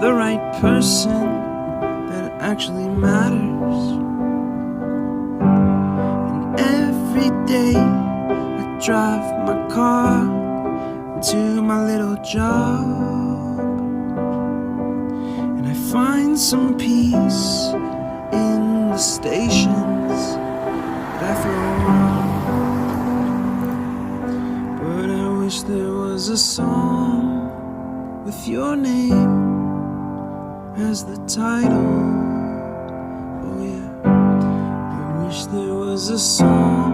the right person that actually matters. And every day I drive my car to my little job, and I find some peace in the stations that I throw around. But I wish there was a song with your name as the title. Oh yeah, I wish there was a song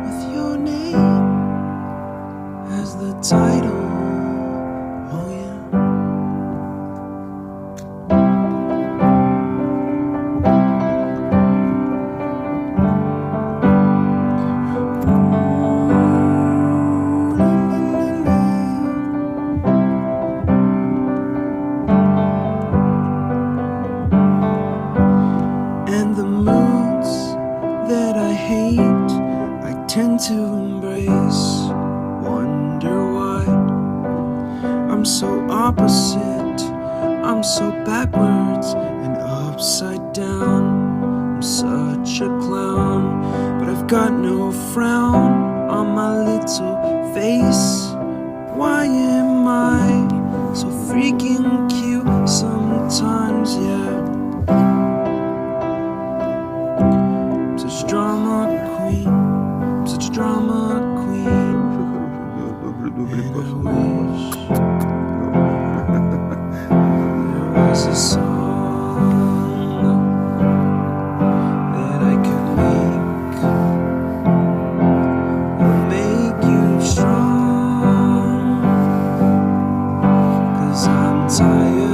with your name as the title. Oh yeah. And the moods that I hate, I tend to embrace. Wonder why I'm so opposite, I'm so backwards and upside down. I'm such a clown, but I've got no frown on my little face. Why am I so freaking cute sometimes, yeah? Such drama queen, such drama queen. And I wish there was a song that I could make that'll make you strong. 'Cause I'm tired